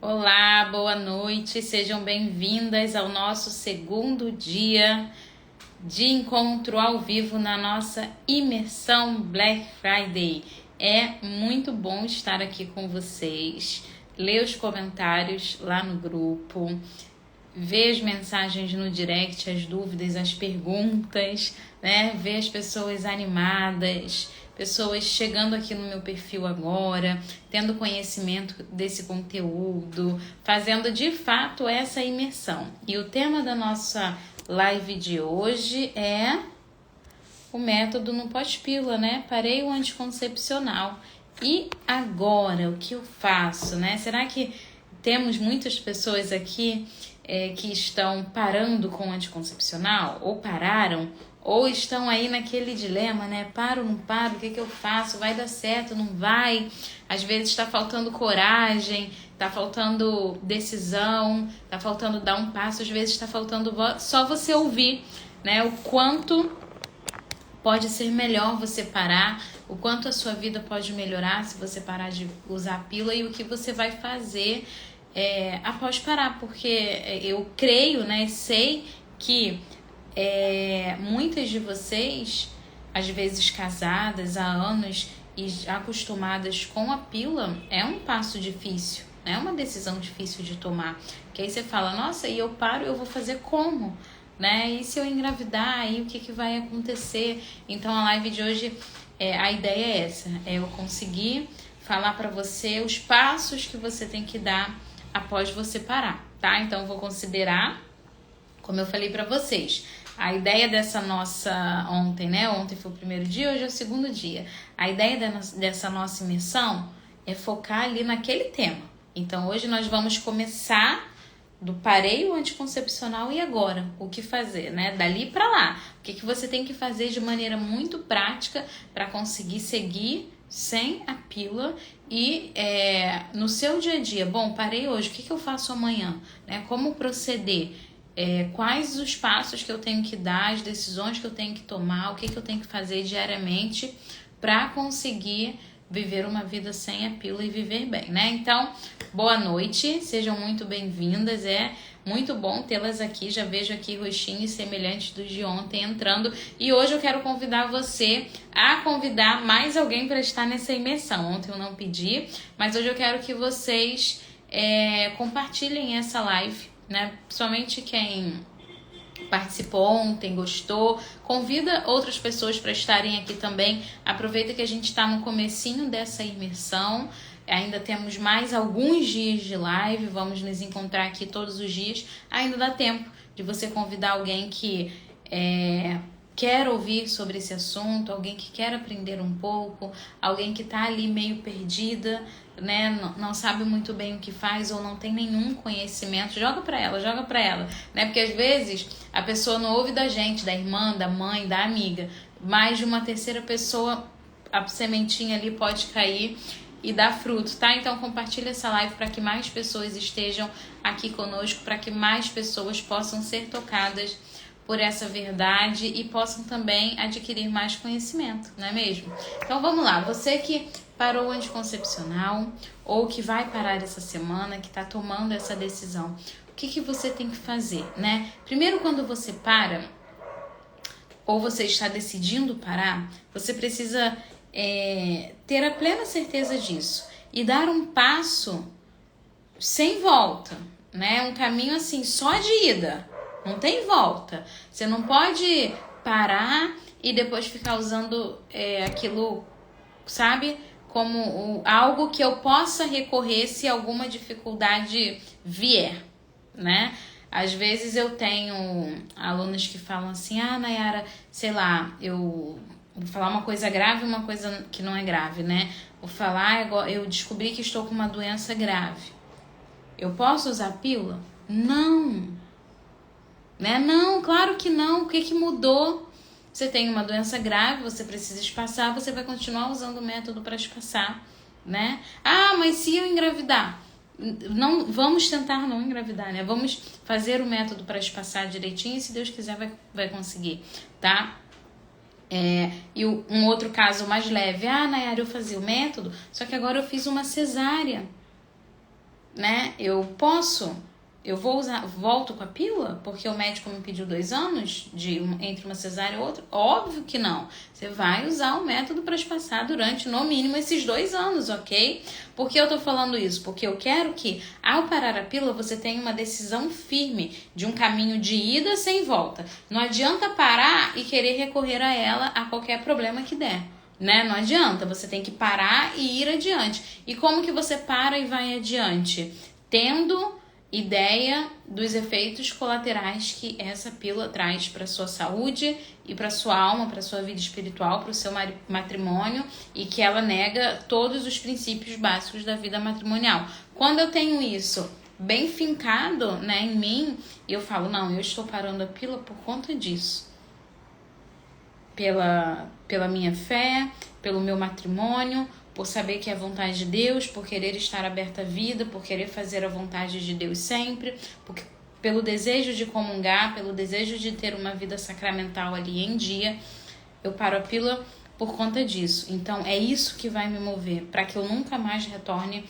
Olá, boa noite, sejam bem-vindas ao nosso segundo dia de encontro ao vivo na nossa imersão Black Friday. É muito bom estar aqui com vocês, ler os comentários lá no grupo, ver as mensagens no direct, as dúvidas, as perguntas, né? Ver as pessoas animadas, pessoas chegando aqui no meu perfil agora, tendo conhecimento desse conteúdo, fazendo de fato essa imersão. E o tema da nossa live de hoje é o método no pós-pílula, né? Parei o anticoncepcional. E agora, o que eu faço, né? Será que temos muitas pessoas aqui que estão parando com o anticoncepcional? Ou pararam? Ou estão aí naquele dilema, né? Paro, não paro, o que eu faço? Vai dar certo, não vai? Às vezes está faltando coragem, está faltando decisão, está faltando dar um passo, às vezes está faltando só você ouvir, né? O quanto pode ser melhor você parar, o quanto a sua vida pode melhorar se você parar de usar a pílula e o que você vai fazer após parar, porque eu creio, né, sei que muitas de vocês, às vezes casadas há anos e acostumadas com a pílula, é um passo difícil, é uma decisão difícil de tomar, que aí você fala, nossa, e eu paro, eu vou fazer como? Né? E se eu engravidar, aí o que vai acontecer? Então a live de hoje, a ideia é essa, é eu conseguir falar para você os passos que você tem que dar após você parar, tá? Então eu vou considerar, como eu falei para vocês, a ideia dessa nossa ontem, né? Ontem foi o primeiro dia, hoje é o segundo dia. A ideia dessa nossa imersão é focar ali naquele tema. Então hoje nós vamos começar do parei o anticoncepcional e agora, o que fazer, né? Dali para lá, o que você tem que fazer de maneira muito prática para conseguir seguir sem a pílula e no seu dia a dia. Bom, parei hoje, o que eu faço amanhã? Né? Como proceder? Quais os passos que eu tenho que dar, as decisões que eu tenho que tomar, o que eu tenho que fazer diariamente para conseguir viver uma vida sem a pílula e viver bem, né? Então, boa noite, sejam muito bem-vindas, é muito bom tê-las aqui, já vejo aqui rostinhos semelhantes dos de ontem entrando e hoje eu quero convidar você a convidar mais alguém para estar nessa imersão. Ontem eu não pedi, mas hoje eu quero que vocês compartilhem essa live, né? Principalmente quem participou ontem, gostou, convida outras pessoas para estarem aqui também. Aproveita que a gente está no comecinho dessa imersão, ainda temos mais alguns dias de live, vamos nos encontrar aqui todos os dias, ainda dá tempo de você convidar alguém que quer ouvir sobre esse assunto, alguém que quer aprender um pouco, alguém que está ali meio perdida, né? Não sabe muito bem o que faz ou não tem nenhum conhecimento, joga para ela, né? Porque às vezes a pessoa não ouve da gente, da irmã, da mãe, da amiga, mas de uma terceira pessoa a sementinha ali pode cair e dar fruto, tá? Então compartilha essa live para que mais pessoas estejam aqui conosco, para que mais pessoas possam ser tocadas por essa verdade e possam também adquirir mais conhecimento, não é mesmo? Então vamos lá, você que parou o anticoncepcional ou que vai parar essa semana, que está tomando essa decisão, o que você tem que fazer, né? Primeiro, quando você para ou você está decidindo parar, você precisa ter a plena certeza disso e dar um passo sem volta, né? Um caminho assim, só de ida. Não tem volta. Você não pode parar e depois ficar usando aquilo, sabe? Como algo que eu possa recorrer se alguma dificuldade vier, né? Às vezes eu tenho alunos que falam assim, Nayara, sei lá, eu vou falar uma coisa grave e uma coisa que não é grave, né? Vou falar, eu descobri que estou com uma doença grave. Eu posso usar pílula? Não. Né? Não, claro que não. O que mudou? Você tem uma doença grave, você precisa espaçar, você vai continuar usando o método para espaçar, né? Mas se eu engravidar? Não, vamos tentar não engravidar, né? Vamos fazer o método para espaçar direitinho e se Deus quiser vai conseguir, tá? E um outro caso mais leve, Nayara, eu fazia o método, só que agora eu fiz uma cesárea. né? Eu volto com a pílula porque o médico me pediu 2 anos entre uma cesárea e outra? Óbvio que não. Você vai usar o método para espaçar durante, no mínimo, esses 2 anos, ok? Por que eu tô falando isso? Porque eu quero que, ao parar a pílula, você tenha uma decisão firme de um caminho de ida sem volta. Não adianta parar e querer recorrer a ela a qualquer problema que der. Né? Não adianta, você tem que parar e ir adiante. E como que você para e vai adiante? Tendo ideia dos efeitos colaterais que essa pílula traz para sua saúde e para sua alma, para sua vida espiritual, para o seu matrimônio, e que ela nega todos os princípios básicos da vida matrimonial. Quando eu tenho isso bem fincado, né, em mim, eu falo, não, eu estou parando a pílula por conta disso. Pela minha fé, pelo meu matrimônio, por saber que é a vontade de Deus, por querer estar aberta à vida, por querer fazer a vontade de Deus sempre, pelo desejo de comungar, pelo desejo de ter uma vida sacramental ali em dia, eu paro a pílula por conta disso. Então é isso que vai me mover, para que eu nunca mais retorne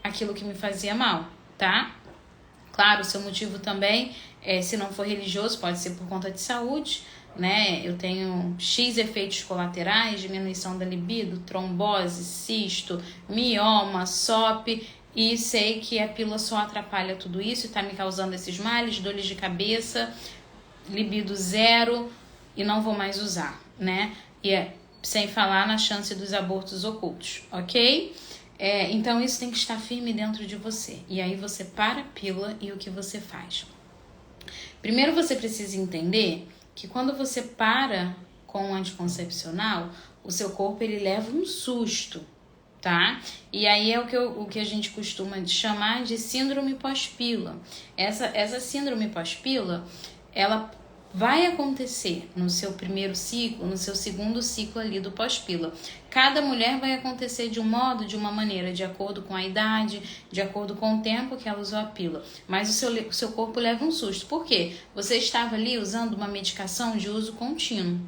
aquilo que me fazia mal, tá? Claro, o seu motivo também, se não for religioso, pode ser por conta de saúde, né? Eu tenho X efeitos colaterais, diminuição da libido, trombose, cisto, mioma, SOP, e sei que a pílula só atrapalha tudo isso e tá me causando esses males, dores de cabeça, libido 0 e não vou mais usar, né? E sem falar na chance dos abortos ocultos, ok? Então isso tem que estar firme dentro de você. E aí você para a pílula e o que você faz? Primeiro você precisa entender que quando você para com o anticoncepcional, o seu corpo ele leva um susto, tá? E aí é o que a gente costuma chamar de síndrome pós-pílula. Essa síndrome pós-pílula, ela vai acontecer no seu primeiro ciclo, no seu segundo ciclo ali do pós-pílula. Cada mulher vai acontecer de um modo, de uma maneira, de acordo com a idade, de acordo com o tempo que ela usou a pílula. Mas o seu corpo leva um susto. Por quê? Você estava ali usando uma medicação de uso contínuo.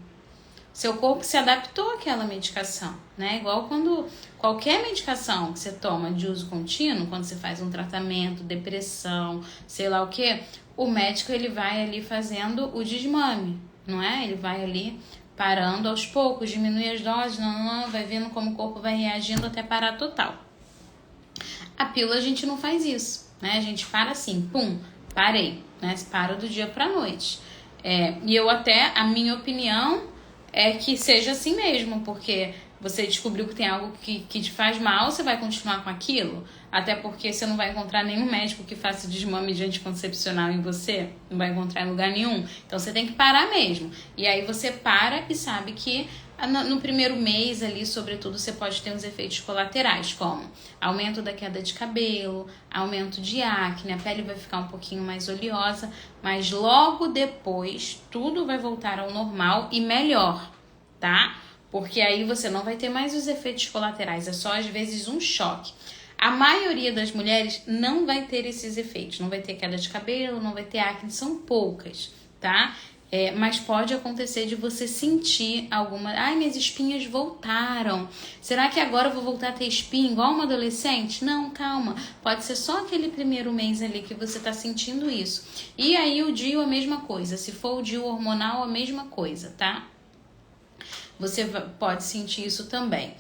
Seu corpo se adaptou àquela medicação, né? Igual quando qualquer medicação que você toma de uso contínuo, quando você faz um tratamento, depressão, sei lá o quê, o médico ele vai ali fazendo o desmame, não é? Ele vai ali parando aos poucos, diminui as doses, vai vendo como o corpo vai reagindo até parar total. A pílula a gente não faz isso, né? A gente para assim, pum, parei, né? Você para do dia pra noite. E eu até, a minha opinião é que seja assim mesmo, porque você descobriu que tem algo que te faz mal, você vai continuar com aquilo? Até porque você não vai encontrar nenhum médico que faça desmame de anticoncepcional em você, não vai encontrar em lugar nenhum. Então você tem que parar mesmo. E aí você para e sabe que no primeiro mês ali, sobretudo, você pode ter uns efeitos colaterais, como aumento da queda de cabelo, aumento de acne, a pele vai ficar um pouquinho mais oleosa, mas logo depois tudo vai voltar ao normal e melhor, tá? Porque aí você não vai ter mais os efeitos colaterais, é só às vezes um choque. A maioria das mulheres não vai ter esses efeitos, não vai ter queda de cabelo, não vai ter acne, são poucas, tá? Mas pode acontecer de você sentir alguma... Ai, minhas espinhas voltaram. Será que agora eu vou voltar a ter espinha igual uma adolescente? Não, calma. Pode ser só aquele primeiro mês ali que você tá sentindo isso. E aí o DIU a mesma coisa. Se for o DIU hormonal, a mesma coisa, tá? Você pode sentir isso também.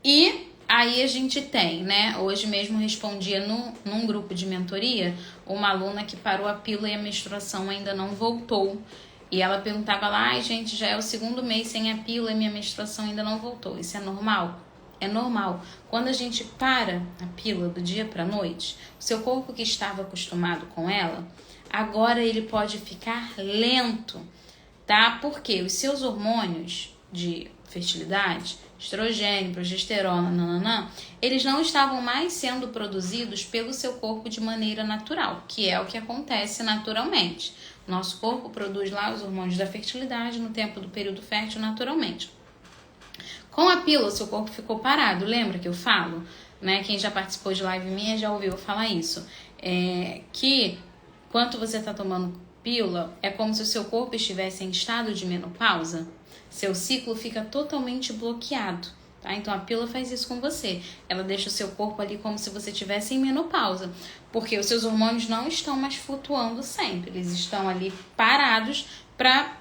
E aí a gente tem, né? Hoje mesmo respondia num grupo de mentoria uma aluna que parou a pílula e a menstruação ainda não voltou. E ela perguntava lá, ai gente, já é o 2º mês sem a pílula e minha menstruação ainda não voltou. Isso é normal? É normal. Quando a gente para a pílula do dia para a noite, o seu corpo que estava acostumado com ela, agora ele pode ficar lento, tá? Porque os seus hormônios de fertilidade, estrogênio, progesterona, eles não estavam mais sendo produzidos pelo seu corpo de maneira natural, que é o que acontece naturalmente. Nosso corpo produz lá os hormônios da fertilidade no tempo do período fértil naturalmente. Com a pílula, seu corpo ficou parado. Lembra que eu falo? Né? Quem já participou de live minha já ouviu eu falar isso. Que quando você está tomando pílula, é como se o seu corpo estivesse em estado de menopausa. Seu ciclo fica totalmente bloqueado, tá? Então a pílula faz isso com você. Ela deixa o seu corpo ali como se você estivesse em menopausa, porque os seus hormônios não estão mais flutuando sempre, eles estão ali parados para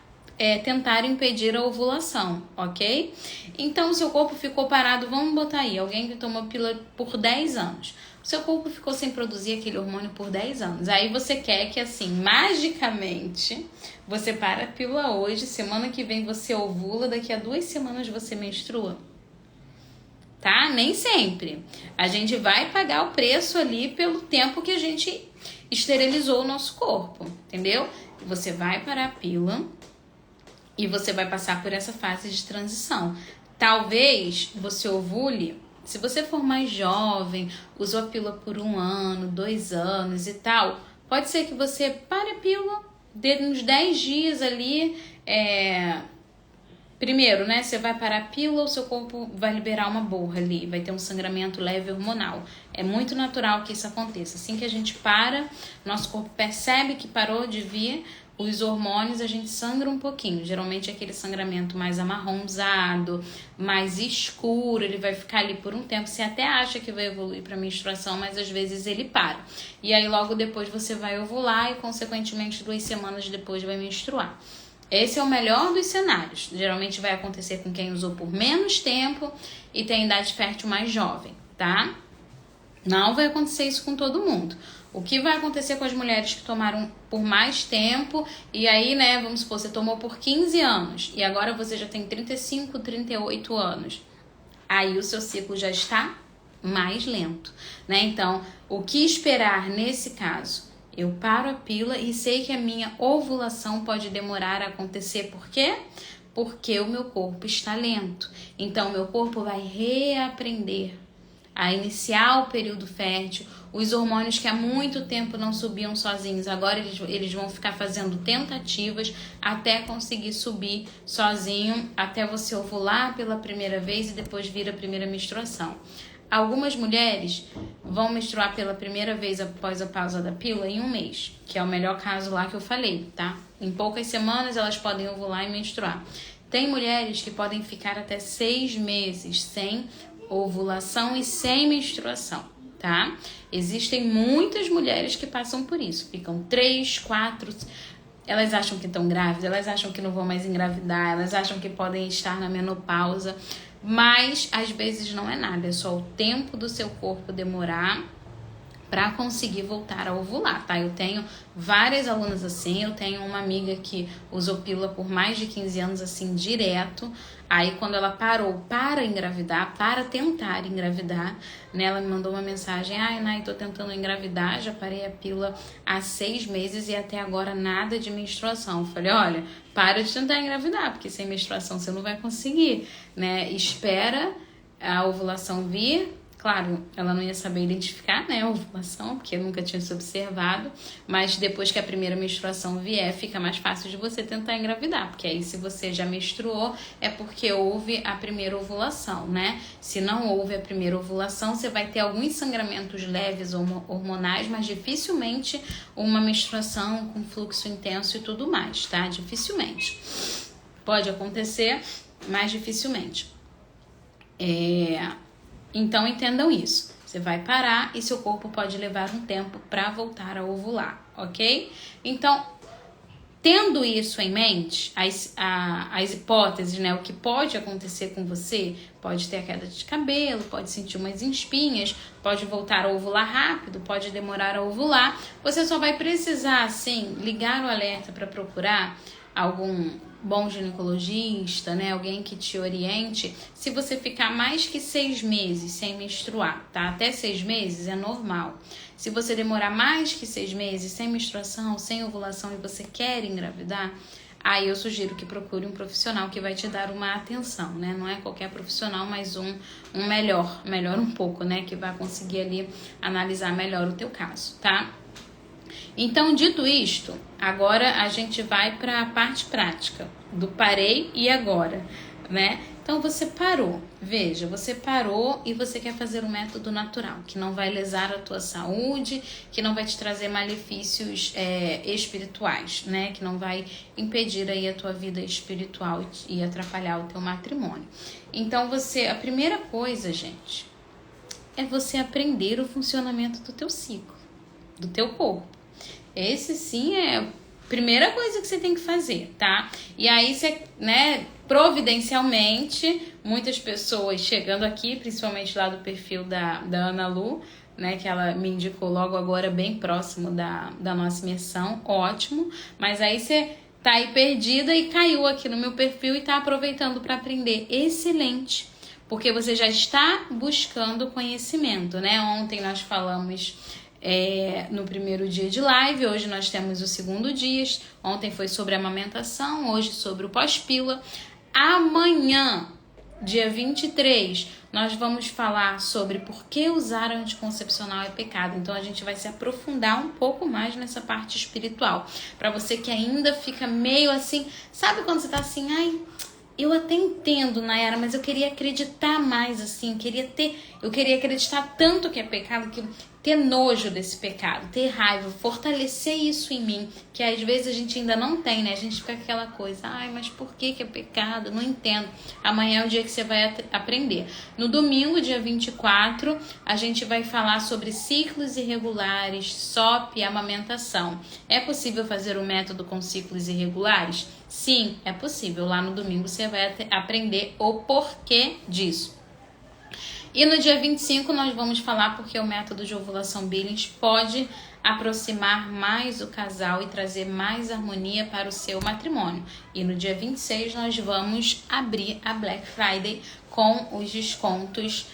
tentar impedir a ovulação, ok? Então o seu corpo ficou parado, vamos botar aí, alguém que tomou pílula por 10 anos. O seu corpo ficou sem produzir aquele hormônio por 10 anos. Aí você quer que, assim, magicamente, você para a pílula hoje, semana que vem você ovula, daqui a 2 semanas você menstrua. Tá? Nem sempre. A gente vai pagar o preço ali pelo tempo que a gente esterilizou o nosso corpo, entendeu? Você vai parar a pílula e você vai passar por essa fase de transição. Talvez você ovule. Se você for mais jovem, usou a pílula por 1 ano, 2 anos e tal, pode ser que você pare a pílula, dê uns 10 dias ali. Primeiro, né, você vai parar a pílula, o seu corpo vai liberar uma borra ali, vai ter um sangramento leve hormonal. É muito natural que isso aconteça. Assim que a gente para, nosso corpo percebe que parou de vir os hormônios, a gente sangra um pouquinho. Geralmente é aquele sangramento mais amarronzado, mais escuro, ele vai ficar ali por um tempo. Você até acha que vai evoluir para menstruação, mas às vezes ele para. E aí logo depois você vai ovular e consequentemente 2 semanas depois vai menstruar. Esse é o melhor dos cenários. Geralmente vai acontecer com quem usou por menos tempo e tem idade fértil mais jovem, tá? Não vai acontecer isso com todo mundo. O que vai acontecer com as mulheres que tomaram por mais tempo e aí, né, vamos supor, você tomou por 15 anos e agora você já tem 35, 38 anos. Aí o seu ciclo já está mais lento, né? Então, o que esperar nesse caso? Eu paro a pílula e sei que a minha ovulação pode demorar a acontecer. Por quê? Porque o meu corpo está lento. Então, o meu corpo vai reaprender a iniciar o período fértil. Os hormônios que há muito tempo não subiam sozinhos, agora eles vão ficar fazendo tentativas até conseguir subir sozinho, até você ovular pela primeira vez e depois vir a primeira menstruação. Algumas mulheres vão menstruar pela primeira vez após a pausa da pílula em 1 mês, que é o melhor caso lá que eu falei, tá? Em poucas semanas elas podem ovular e menstruar. Tem mulheres que podem ficar até 6 meses sem ovulação e sem menstruação, tá? Existem muitas mulheres que passam por isso, ficam 3, 4, elas acham que estão grávidas, elas acham que não vão mais engravidar, elas acham que podem estar na menopausa, mas às vezes não é nada, é só o tempo do seu corpo demorar para conseguir voltar a ovular, tá? Eu tenho várias alunas assim, eu tenho uma amiga que usou pílula por mais de 15 anos assim, direto. Aí quando ela parou para engravidar, para tentar engravidar, né? Ela me mandou uma mensagem: ai, Nai, tô tentando engravidar, já parei a pílula há 6 meses e até agora nada de menstruação. Eu falei: olha, para de tentar engravidar, porque sem menstruação você não vai conseguir, né? Espera a ovulação vir. Claro, ela não ia saber identificar, né, a ovulação, porque nunca tinha se observado, mas depois que a primeira menstruação vier, fica mais fácil de você tentar engravidar, porque aí se você já menstruou, é porque houve a primeira ovulação, né? Se não houve a primeira ovulação, você vai ter alguns sangramentos leves hormonais, mas dificilmente uma menstruação com fluxo intenso e tudo mais, tá? Dificilmente. Pode acontecer, mas dificilmente. Então, entendam isso. Você vai parar e seu corpo pode levar um tempo para voltar a ovular, ok? Então, tendo isso em mente, as hipóteses, né? O que pode acontecer com você, pode ter a queda de cabelo, pode sentir umas espinhas, pode voltar a ovular rápido, pode demorar a ovular. Você só vai precisar, assim, ligar o alerta para procurar algum bom ginecologista, né? Alguém que te oriente. Se você ficar mais que 6 meses sem menstruar, tá? Até 6 meses é normal. Se você demorar mais que 6 meses sem menstruação, sem ovulação e você quer engravidar, aí eu sugiro que procure um profissional que vai te dar uma atenção, né? Não é qualquer profissional, mas um melhor um pouco, né? Que vai conseguir ali analisar melhor o teu caso, tá? Então, dito isto, agora a gente vai para a parte prática do parei e agora, né? Então você parou, veja, você parou e você quer fazer um método natural, que não vai lesar a tua saúde, que não vai te trazer malefícios espirituais, né? Que não vai impedir aí a tua vida espiritual e atrapalhar o teu matrimônio. Então a primeira coisa, gente, é você aprender o funcionamento do teu ciclo, do teu corpo. Esse sim é a primeira coisa que você tem que fazer, tá? E aí você, né, providencialmente, muitas pessoas chegando aqui, principalmente lá do perfil da Ana Lu, né, que ela me indicou logo agora, bem próximo da nossa imersão, ótimo. Mas aí você tá aí perdida e caiu aqui no meu perfil e tá aproveitando para aprender, excelente. Porque você já está buscando conhecimento, né? Ontem nós falamos no primeiro dia de live, hoje nós temos o segundo dia. Ontem foi sobre a amamentação, hoje sobre o pós-pílula. Amanhã, dia 23, nós vamos falar sobre por que usar anticoncepcional é pecado. Então a gente vai se aprofundar um pouco mais nessa parte espiritual. Para você que ainda fica meio assim, sabe quando você tá assim, ai, eu até entendo, Nayara, mas eu queria acreditar mais, assim, eu queria acreditar tanto que é pecado, que ter nojo desse pecado, ter raiva, fortalecer isso em mim, que às vezes a gente ainda não tem, né? A gente fica com aquela coisa, ai, mas por que é pecado? Não entendo. Amanhã é o dia que você vai aprender. No domingo, dia 24, a gente vai falar sobre ciclos irregulares, SOP e amamentação. É possível fazer um método com ciclos irregulares? Sim, é possível. Lá no domingo você vai aprender o porquê disso. E no dia 25 nós vamos falar porque o método de ovulação Billings pode aproximar mais o casal e trazer mais harmonia para o seu matrimônio. E no dia 26 nós vamos abrir a Black Friday com os descontos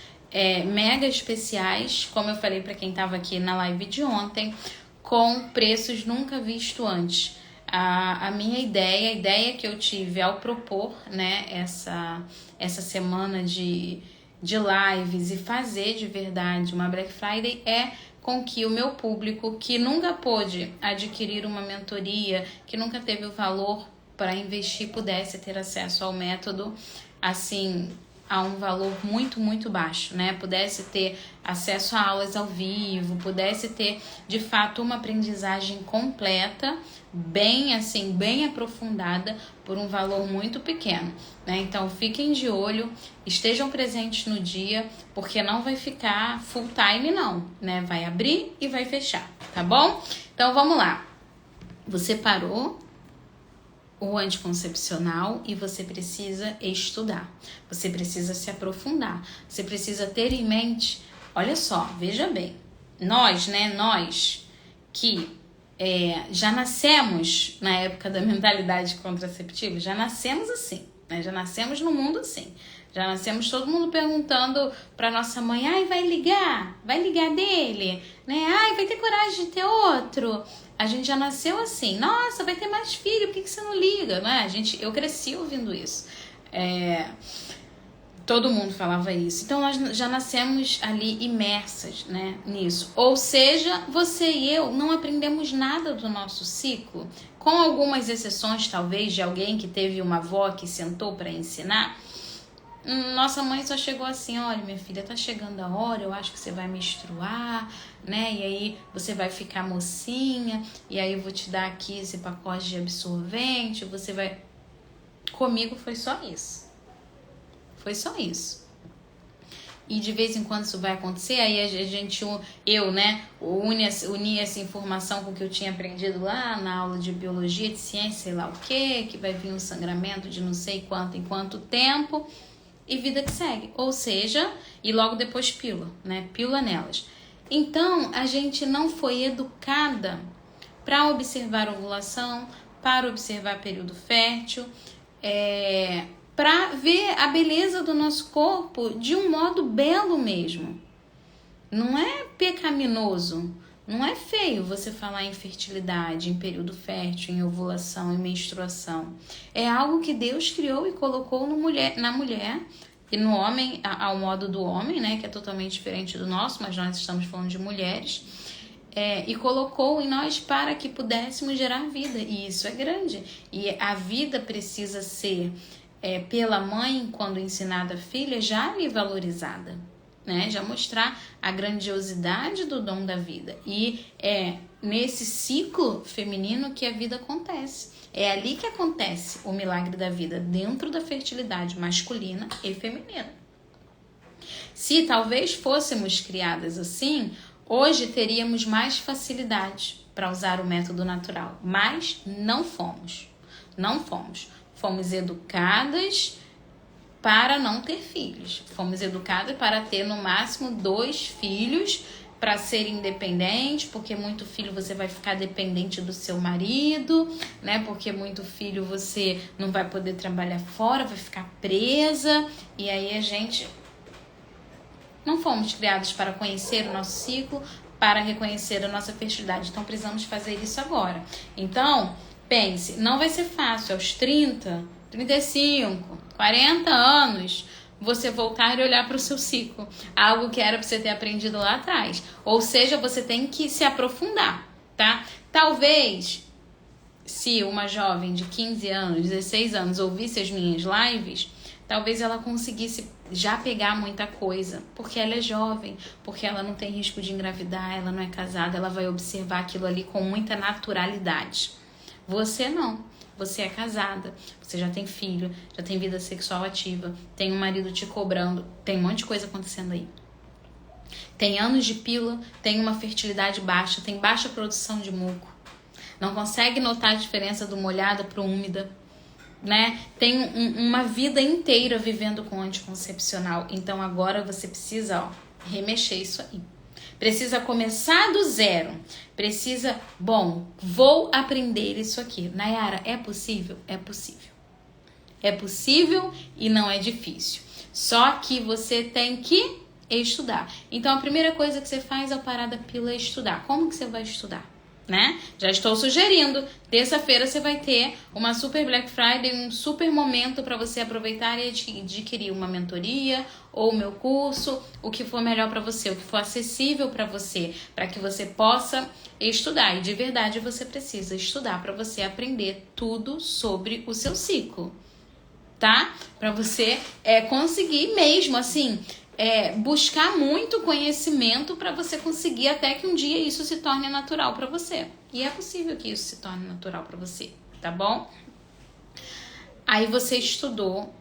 mega especiais, como eu falei para quem estava aqui na live de ontem, com preços nunca vistos antes. A minha ideia, a ideia que eu tive ao propor, né, essa semana de lives e fazer de verdade uma Black Friday é com que o meu público que nunca pôde adquirir uma mentoria, que nunca teve o valor para investir, pudesse ter acesso ao método assim, a um valor muito, muito baixo, né? Pudesse ter acesso a aulas ao vivo, pudesse ter, de fato, uma aprendizagem completa, bem assim, bem aprofundada, por um valor muito pequeno, né? Então, fiquem de olho, estejam presentes no dia, porque não vai ficar full time não, né? Vai abrir e vai fechar, tá bom? Então, vamos lá. Você parou o anticoncepcional e você precisa estudar, você precisa se aprofundar, você precisa ter em mente, olha só, veja bem, nós que já nascemos na época da mentalidade contraceptiva, já nascemos assim, né? Já nascemos no mundo assim, já nascemos todo mundo perguntando pra nossa mãe, ai, vai ligar dele, né? Ai, vai ter coragem de ter outro? A gente já nasceu assim, nossa, vai ter mais filho, por que você não liga, né? Eu cresci ouvindo isso. Todo mundo falava isso. Então, nós já nascemos ali imersas, né, nisso. Ou seja, você e eu não aprendemos nada do nosso ciclo, com algumas exceções, talvez, de alguém que teve uma avó que sentou para ensinar. Nossa mãe só chegou assim, olha, minha filha, tá chegando a hora, eu acho que você vai menstruar, né, e aí você vai ficar mocinha, e aí eu vou te dar aqui esse pacote de absorvente, você vai... Comigo foi só isso. Foi só isso. E de vez em quando isso vai acontecer, aí uni essa informação com o que eu tinha aprendido lá na aula de biologia, de ciência, sei lá o que vai vir um sangramento de não sei quanto em quanto tempo, e vida que segue. Ou seja, e logo depois pílula, né? Pílula nelas. Então, a gente não foi educada para observar a ovulação, para observar período fértil, para ver a beleza do nosso corpo de um modo belo mesmo. Não é pecaminoso, não é feio você falar em fertilidade, em período fértil, em ovulação, em menstruação. É algo que Deus criou e colocou na mulher e no homem, ao modo do homem, né, que é totalmente diferente do nosso, mas nós estamos falando de mulheres, e colocou em nós para que pudéssemos gerar vida, e isso é grande. E a vida precisa ser pela mãe, quando ensinada a filha, já lhe valorizada, né? Já mostrar a grandiosidade do dom da vida. E é nesse ciclo feminino que a vida acontece. É ali que acontece o milagre da vida, dentro da fertilidade masculina e feminina. Se talvez fôssemos criadas assim, hoje teríamos mais facilidade para usar o método natural, mas não fomos. Não fomos. Fomos educadas para não ter filhos. Fomos educadas para ter no máximo 2 filhos, para ser independente, porque muito filho você vai ficar dependente do seu marido, né? Porque muito filho você não vai poder trabalhar fora, vai ficar presa. E aí a gente não fomos criados para conhecer o nosso ciclo, para reconhecer a nossa fertilidade. Então precisamos fazer isso agora. Então, pense, não vai ser fácil aos 30, 35, 40 anos você voltar e olhar para o seu ciclo. Algo que era para você ter aprendido lá atrás. Ou seja, você tem que se aprofundar, tá? Talvez, se uma jovem de 15 anos, 16 anos ouvisse as minhas lives, talvez ela conseguisse já pegar muita coisa, porque ela é jovem, porque ela não tem risco de engravidar, ela não é casada, ela vai observar aquilo ali com muita naturalidade. Você não. Você é casada, você já tem filho, já tem vida sexual ativa, tem um marido te cobrando, tem um monte de coisa acontecendo aí. Tem anos de pílula, tem uma fertilidade baixa, tem baixa produção de muco. Não consegue notar a diferença do molhada para o úmida, né? Tem uma vida inteira vivendo com anticoncepcional. Então agora você precisa, remexer isso aí. Precisa começar do zero. Precisa, vou aprender isso aqui. Nayara, é possível? É possível. É possível e não é difícil. Só que você tem que estudar. Então a primeira coisa que você faz ao parar da pílula é estudar. Como que você vai estudar? Né? Já estou sugerindo, terça-feira você vai ter uma super Black Friday, um super momento para você aproveitar e adquirir uma mentoria ou o meu curso, o que for melhor para você, o que for acessível para você, para que você possa estudar. E de verdade você precisa estudar para você aprender tudo sobre o seu ciclo, tá? Para você conseguir mesmo, assim, buscar muito conhecimento para você conseguir até que um dia isso se torne natural para você. E é possível que isso se torne natural para você, tá bom? Aí você estudou,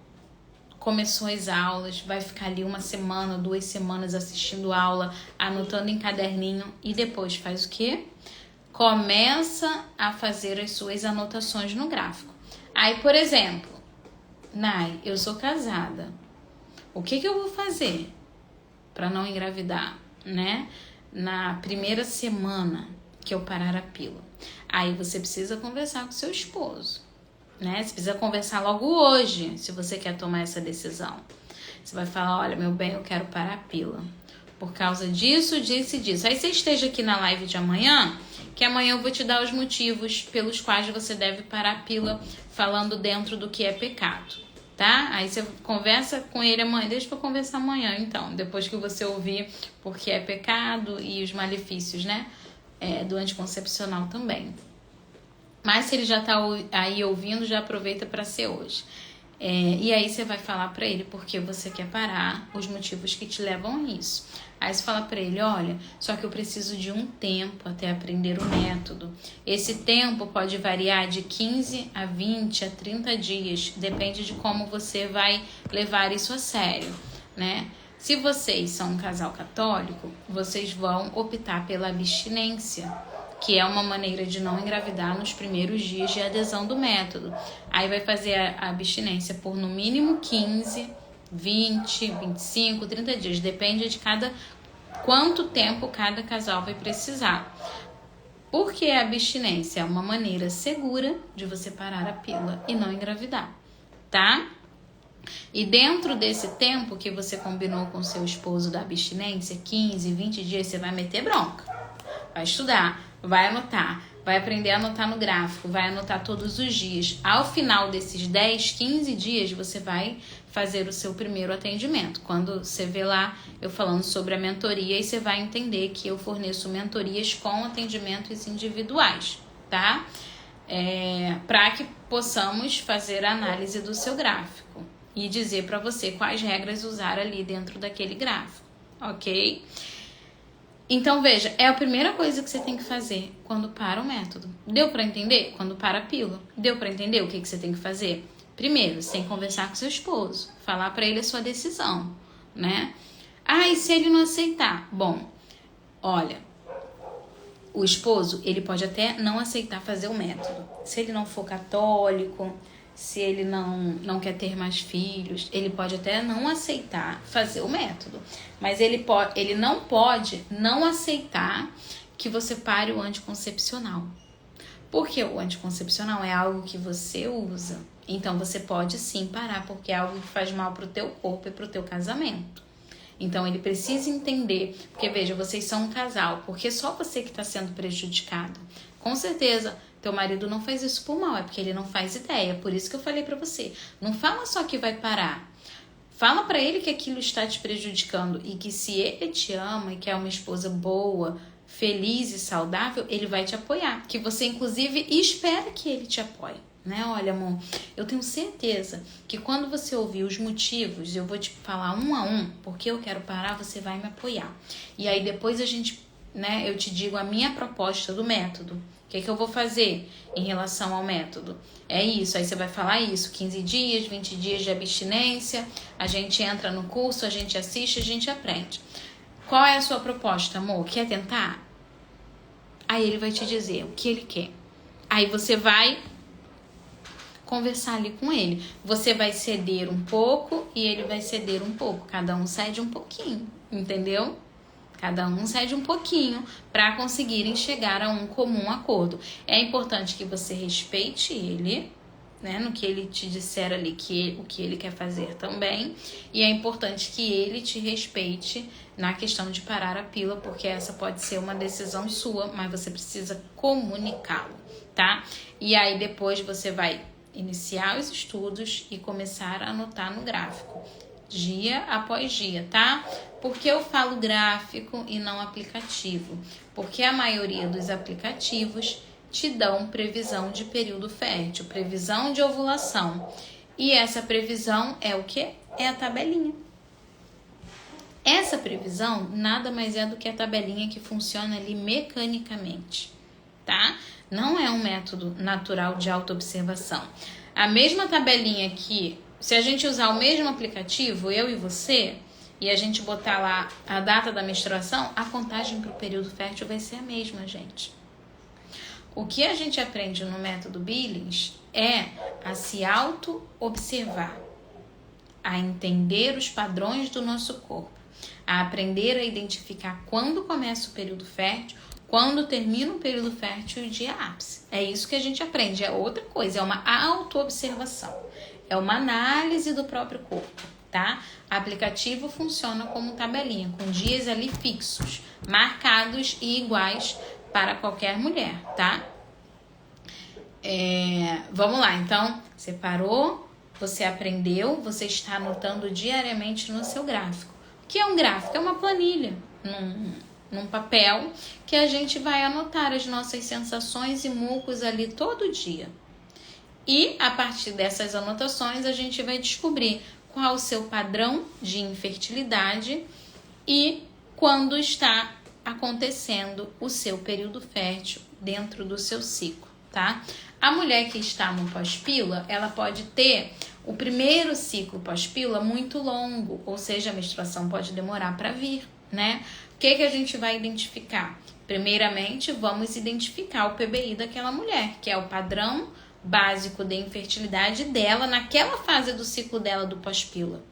começou as aulas, vai ficar ali 1 semana, 2 semanas assistindo aula, anotando em caderninho e depois faz o quê? Começa a fazer as suas anotações no gráfico. Aí, por exemplo, Nay, eu sou casada. O que eu vou fazer para não engravidar, né? Na primeira semana que eu parar a pílula. Aí você precisa conversar com seu esposo, né? Você precisa conversar logo hoje, se você quer tomar essa decisão. Você vai falar, olha, meu bem, eu quero parar a pílula. Por causa disso, disso e disso. Aí você esteja aqui na live de amanhã, que amanhã eu vou te dar os motivos pelos quais você deve parar a pílula, falando dentro do que é pecado. Tá? Aí você conversa com ele amanhã, deixa pra conversar amanhã então, depois que você ouvir porque é pecado e os malefícios, né, do anticoncepcional também. Mas se ele já tá aí ouvindo, já aproveita para ser hoje. E aí você vai falar para ele porque você quer parar, os motivos que te levam a isso. Aí você fala para ele, olha, só que eu preciso de um tempo até aprender o método. Esse tempo pode variar de 15 a 20 a 30 dias, depende de como você vai levar isso a sério, né? Se vocês são um casal católico, vocês vão optar pela abstinência, que é uma maneira de não engravidar nos primeiros dias de adesão do método. Aí vai fazer a abstinência por no mínimo 15, 20, 25, 30 dias. Depende de quanto tempo cada casal vai precisar. Porque a abstinência é uma maneira segura de você parar a pílula e não engravidar, tá? E dentro desse tempo que você combinou com seu esposo da abstinência, 15, 20 dias, você vai meter bronca. Vai estudar, vai anotar, vai aprender a anotar no gráfico, vai anotar todos os dias. Ao final desses 10, 15 dias, você vai fazer o seu primeiro atendimento. Quando você vê lá eu falando sobre a mentoria, e você vai entender que eu forneço mentorias com atendimentos individuais, tá? para que possamos fazer a análise do seu gráfico e dizer para você quais regras usar ali dentro daquele gráfico, ok? Então, veja, é a primeira coisa que você tem que fazer quando para o método. Deu para entender? Quando para a pílula. Deu para entender o que você tem que fazer? Primeiro, você tem que conversar com seu esposo, falar para ele a sua decisão, né? E se ele não aceitar? Bom, olha, o esposo, ele pode até não aceitar fazer o método. Se ele não for católico, se ele não quer ter mais filhos, ele pode até não aceitar fazer o método. Mas ele não pode não aceitar que você pare o anticoncepcional. Porque o anticoncepcional é algo que você usa. Então, você pode sim parar, porque é algo que faz mal pro teu corpo e pro teu casamento. Então, ele precisa entender, porque veja, vocês são um casal, porque só você que está sendo prejudicado. Com certeza, teu marido não faz isso por mal, é porque ele não faz ideia. Por isso que eu falei pra você, não fala só que vai parar. Fala pra ele que aquilo está te prejudicando e que se ele te ama e quer uma esposa boa, feliz e saudável, ele vai te apoiar. Que você, inclusive, espera que ele te apoie. Né? Olha, amor, eu tenho certeza que quando você ouvir os motivos, eu vou te falar um a um, porque eu quero parar, você vai me apoiar. E aí depois eu te digo a minha proposta do método. O que eu vou fazer em relação ao método? É isso, aí você vai falar isso, 15 dias, 20 dias de abstinência, a gente entra no curso, a gente assiste, a gente aprende. Qual é a sua proposta, amor? Quer tentar? Aí ele vai te dizer o que ele quer. Aí você vai conversar ali com ele. Você vai ceder um pouco e ele vai ceder um pouco. Cada um cede um pouquinho, entendeu? Cada um cede um pouquinho para conseguirem chegar a um comum acordo. É importante que você respeite ele, né, no que ele te disser ali, o que ele quer fazer também. E é importante que ele te respeite na questão de parar a pílula, porque essa pode ser uma decisão sua, mas você precisa comunicá-lo, tá? E aí depois você vai iniciar os estudos e começar a anotar no gráfico, dia após dia, tá? Por que eu falo gráfico e não aplicativo? Porque a maioria dos aplicativos te dão previsão de período fértil, previsão de ovulação. E essa previsão é o quê? É a tabelinha. Essa previsão nada mais é do que a tabelinha que funciona ali mecanicamente, tá? Não é um método natural de autoobservação. A mesma tabelinha que, se a gente usar o mesmo aplicativo, eu e você, e a gente botar lá a data da menstruação, a contagem para o período fértil vai ser a mesma, gente. O que a gente aprende no método Billings é a se auto-observar, a entender os padrões do nosso corpo, a aprender a identificar quando começa o período fértil, quando termina o período fértil e o dia ápice. É isso que a gente aprende, é outra coisa, é uma auto-observação, é uma análise do próprio corpo, tá? O aplicativo funciona como tabelinha, com dias ali fixos, marcados e iguais para qualquer mulher, tá? Vamos lá, então, você parou, você aprendeu, você está anotando diariamente no seu gráfico. O que é um gráfico? É uma planilha, num papel, que a gente vai anotar as nossas sensações e mucos ali todo dia. E, a partir dessas anotações, a gente vai descobrir qual o seu padrão de infertilidade e quando está acontecendo o seu período fértil dentro do seu ciclo, tá? A mulher que está no pós-pílula, ela pode ter o primeiro ciclo pós-pílula muito longo, ou seja, a menstruação pode demorar para vir, né? O que a gente vai identificar? Primeiramente, vamos identificar o PBI daquela mulher, que é o padrão básico de infertilidade dela naquela fase do ciclo dela do pós-pílula.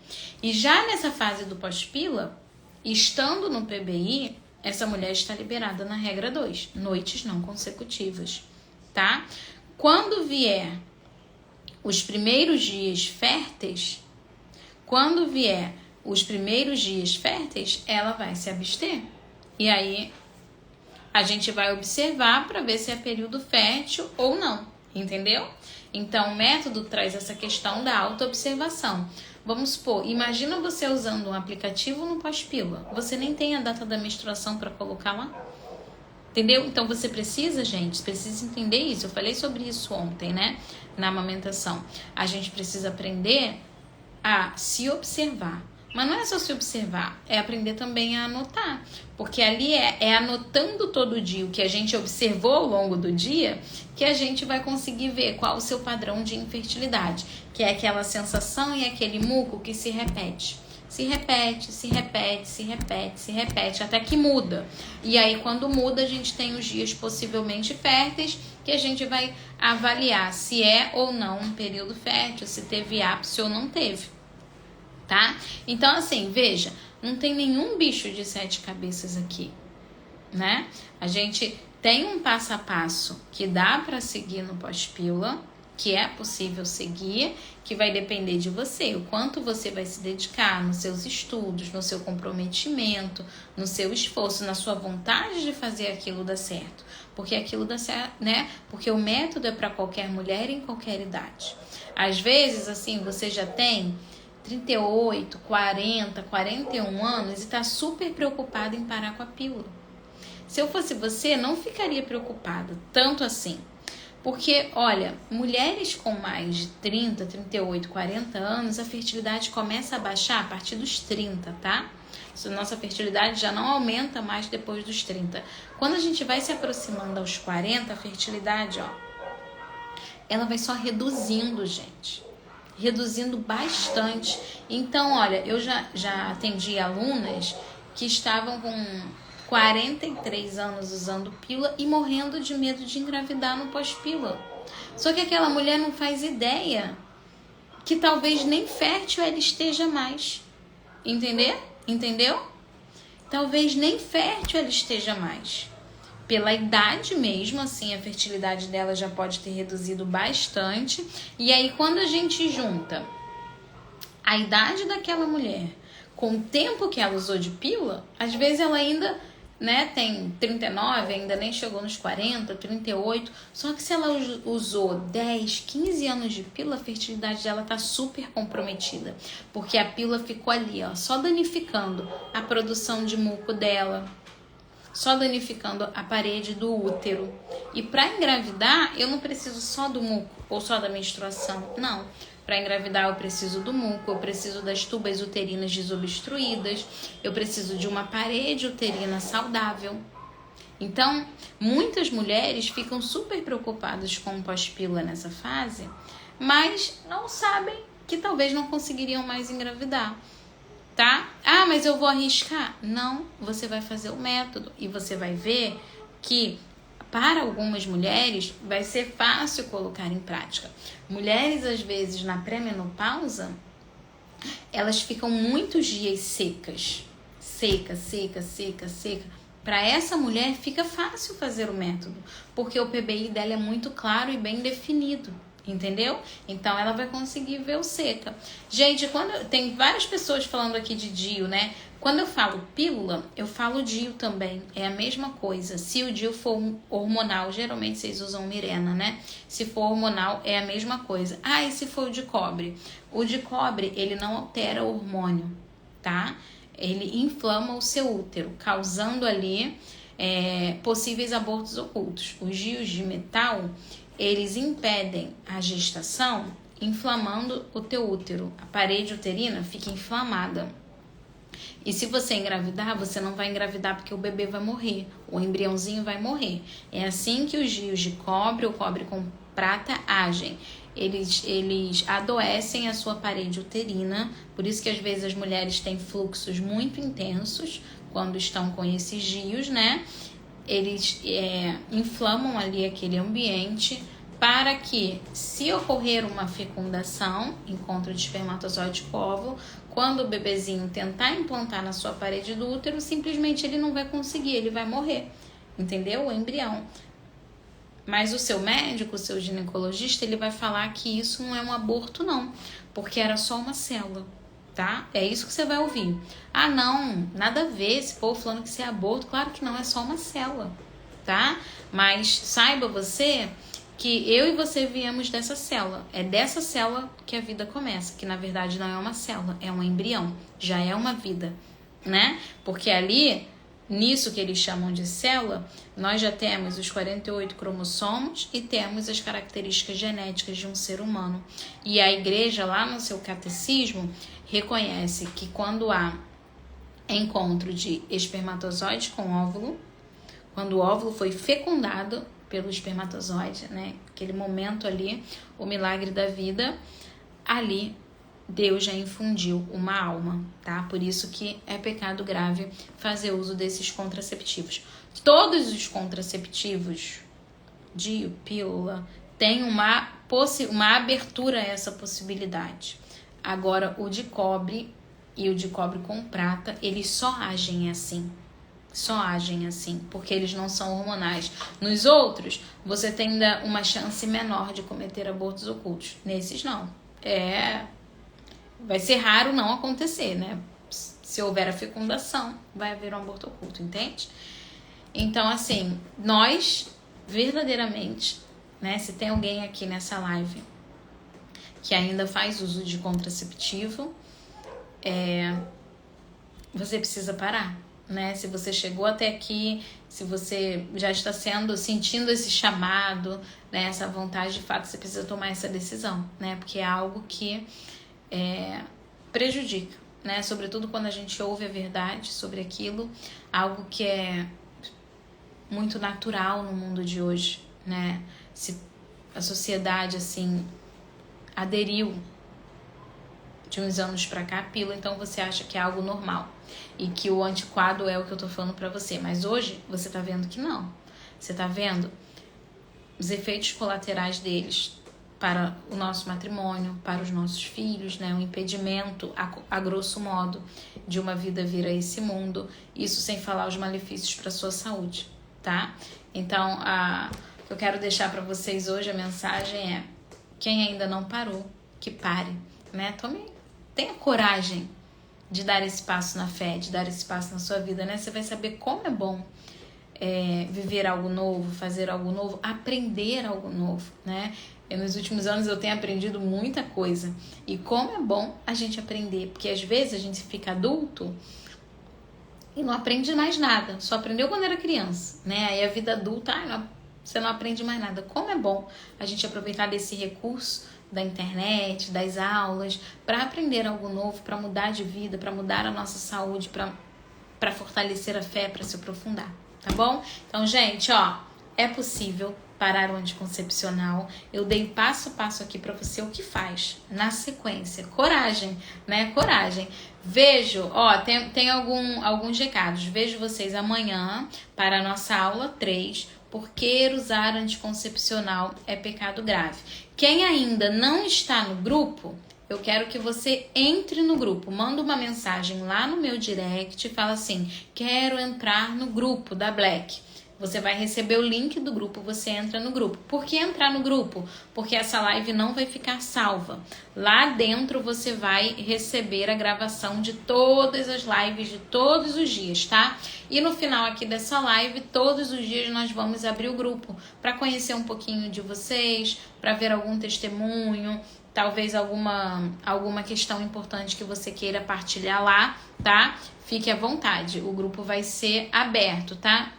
E já nessa fase do pós-pílula, estando no PBI, essa mulher está liberada na regra 2, noites não consecutivas, tá? Quando vier os primeiros dias férteis, ela vai se abster. E aí, a gente vai observar para ver se é período fértil ou não, entendeu? Então, o método traz essa questão da autoobservação. Vamos supor, imagina você usando um aplicativo no pós-pílula. Você nem tem a data da menstruação para colocar lá. Entendeu? Então você precisa, gente, precisa entender isso. Eu falei sobre isso ontem, né? Na amamentação. A gente precisa aprender a se observar. Mas não é só se observar, é aprender também a anotar. Porque ali é anotando todo dia o que a gente observou ao longo do dia que a gente vai conseguir ver qual o seu padrão de infertilidade. Que é aquela sensação e aquele muco que se repete. Se repete, se repete, se repete, se repete, até que muda. E aí, quando muda, a gente tem os dias possivelmente férteis, que a gente vai avaliar se é ou não um período fértil, se teve ápice ou não teve, tá? Então, assim, veja, não tem nenhum bicho de 7 cabeças aqui, né? A gente tem um passo a passo que dá para seguir no pós-pílula, que é possível seguir, que vai depender de você, o quanto você vai se dedicar nos seus estudos, no seu comprometimento, no seu esforço, na sua vontade de fazer aquilo dar certo. Porque aquilo dá certo, né? Porque o método é para qualquer mulher em qualquer idade. Às vezes, assim, você já tem 38, 40, 41 anos e está super preocupado em parar com a pílula. Se eu fosse você, não ficaria preocupada, tanto assim. Porque, olha, mulheres com mais de 30, 38, 40 anos, a fertilidade começa a baixar a partir dos 30, tá? Nossa fertilidade já não aumenta mais depois dos 30. Quando a gente vai se aproximando aos 40, a fertilidade, ó, ela vai só reduzindo, gente. Reduzindo bastante. Então, olha, eu já atendi alunas que estavam com 43 anos usando pílula e morrendo de medo de engravidar no pós-pílula. Só que aquela mulher não faz ideia que talvez nem fértil ela esteja mais. Entendeu? Talvez nem fértil ela esteja mais. Pela idade mesmo, assim, a fertilidade dela já pode ter reduzido bastante. E aí, quando a gente junta a idade daquela mulher com o tempo que ela usou de pílula, às vezes ela ainda, né, tem 39, ainda nem chegou nos 40, 38. Só que se ela usou 10, 15 anos de pílula, a fertilidade dela tá super comprometida. Porque a pílula ficou ali, ó, só danificando a produção de muco dela, só danificando a parede do útero. E para engravidar, eu não preciso só do muco ou só da menstruação, não. Para engravidar, eu preciso do muco, eu preciso das tubas uterinas desobstruídas, eu preciso de uma parede uterina saudável. Então, muitas mulheres ficam super preocupadas com o pós-pílula nessa fase, mas não sabem que talvez não conseguiriam mais engravidar. Tá? Ah, mas eu vou arriscar? Não, você vai fazer o método e você vai ver que para algumas mulheres vai ser fácil colocar em prática. Mulheres, às vezes, na pré-menopausa, elas ficam muitos dias secas. Seca. Para essa mulher fica fácil fazer o método, porque o PBI dela é muito claro e bem definido. Entendeu? Então ela vai conseguir ver o seca. Gente, tem várias pessoas falando aqui de DIU, né? Quando eu falo pílula, eu falo DIU também. É a mesma coisa. Se o DIU for hormonal, geralmente vocês usam Mirena, né? Se for hormonal, é a mesma coisa. Ah, e se for o de cobre? O de cobre, ele não altera o hormônio, tá? Ele inflama o seu útero, causando ali possíveis abortos ocultos. Os DIUs de metal, eles impedem a gestação, inflamando o teu útero. A parede uterina fica inflamada. E se você engravidar, você não vai engravidar porque o bebê vai morrer. O embriãozinho vai morrer. É assim que os DIUs de cobre ou cobre com prata agem. Eles adoecem a sua parede uterina. Por isso que às vezes as mulheres têm fluxos muito intensos quando estão com esses DIUs, né? Eles inflamam ali aquele ambiente para que, se ocorrer uma fecundação, encontro de espermatozoide com óvulo, quando o bebezinho tentar implantar na sua parede do útero, simplesmente ele não vai conseguir, ele vai morrer, entendeu? O embrião. Mas o seu médico, o seu ginecologista, ele vai falar que isso não é um aborto não, porque era só uma célula. Tá? É isso que você vai ouvir. Ah, não, nada a ver, esse povo falando que isso é aborto. Claro que não, é só uma célula, tá? Mas saiba você que eu e você viemos dessa célula. É dessa célula que a vida começa, que na verdade não é uma célula, é um embrião, já é uma vida, né? Porque ali nisso que eles chamam de célula, nós já temos os 48 cromossomos e temos as características genéticas de um ser humano. E a igreja, lá no seu catecismo, reconhece que quando há encontro de espermatozoide com óvulo, quando o óvulo foi fecundado pelo espermatozoide, né? Aquele momento ali, o milagre da vida, ali Deus já infundiu uma alma, tá? Por isso que é pecado grave fazer uso desses contraceptivos. Todos os contraceptivos, DIU, pílula, têm uma abertura a essa possibilidade. Agora, o de cobre e o de cobre com prata, eles só agem assim. Só agem assim, porque eles não são hormonais. Nos outros, você tem ainda uma chance menor de cometer abortos ocultos. Nesses, não. Vai ser raro não acontecer, né? Se houver a fecundação, vai haver um aborto oculto, entende? Então, assim, nós, verdadeiramente, né? Se tem alguém aqui nessa live que ainda faz uso de contraceptivo, você precisa parar, né? Se você chegou até aqui, se você já está sentindo esse chamado, né? Essa vontade, de fato, você precisa tomar essa decisão, né? Porque é algo que prejudica, né? Sobretudo quando a gente ouve a verdade sobre aquilo, algo que é muito natural no mundo de hoje, né? Se a sociedade, assim, aderiu de uns anos pra cá a pílula, então você acha que é algo normal e que o antiquado é o que eu tô falando pra você, mas hoje você tá vendo que não. Você tá vendo os efeitos colaterais deles para o nosso matrimônio, para os nossos filhos, né? O impedimento, a grosso modo, de uma vida vir a esse mundo, isso sem falar os malefícios para a sua saúde, tá? Então, o que eu quero deixar para vocês hoje, a mensagem é: quem ainda não parou, que pare, né? Tenha coragem de dar esse passo na fé, de dar esse passo na sua vida, né? Você vai saber como é bom viver algo novo, fazer algo novo, aprender algo novo, né? Nos últimos anos eu tenho aprendido muita coisa. E como é bom a gente aprender, porque às vezes a gente fica adulto e não aprende mais nada. Só aprendeu quando era criança, né? Aí a vida adulta, você não aprende mais nada. Como é bom a gente aproveitar desse recurso da internet, das aulas, para aprender algo novo, para mudar de vida, para mudar a nossa saúde, para fortalecer a fé, para se aprofundar, tá bom? Então, gente, é possível parar o anticoncepcional. Eu dei passo a passo aqui para você o que faz na sequência. Coragem, né? Coragem. Vejo, tem alguns recados. Vejo vocês amanhã para a nossa aula 3. Por que usar anticoncepcional é pecado grave? Quem ainda não está no grupo, eu quero que você entre no grupo. Manda uma mensagem lá no meu direct e fala assim: quero entrar no grupo da Black. Você vai receber o link do grupo, você entra no grupo. Por que entrar no grupo? Porque essa live não vai ficar salva. Lá dentro você vai receber a gravação de todas as lives de todos os dias, tá? E no final aqui dessa live, todos os dias nós vamos abrir o grupo para conhecer um pouquinho de vocês, para ver algum testemunho, talvez alguma questão importante que você queira partilhar lá, tá? Fique à vontade, o grupo vai ser aberto, tá?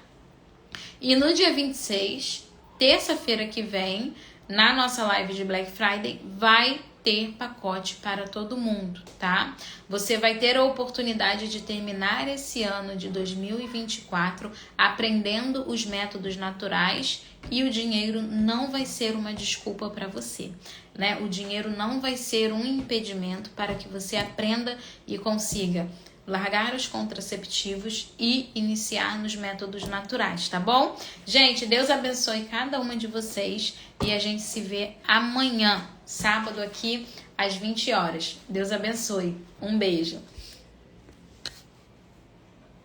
E no dia 26, terça-feira que vem, na nossa live de Black Friday, vai ter pacote para todo mundo, tá? Você vai ter a oportunidade de terminar esse ano de 2024 aprendendo os métodos naturais e o dinheiro não vai ser uma desculpa para você, né? O dinheiro não vai ser um impedimento para que você aprenda e consiga largar os contraceptivos e iniciar nos métodos naturais, tá bom? Gente, Deus abençoe cada uma de vocês e a gente se vê amanhã, sábado aqui, às 20 horas. Deus abençoe. Um beijo.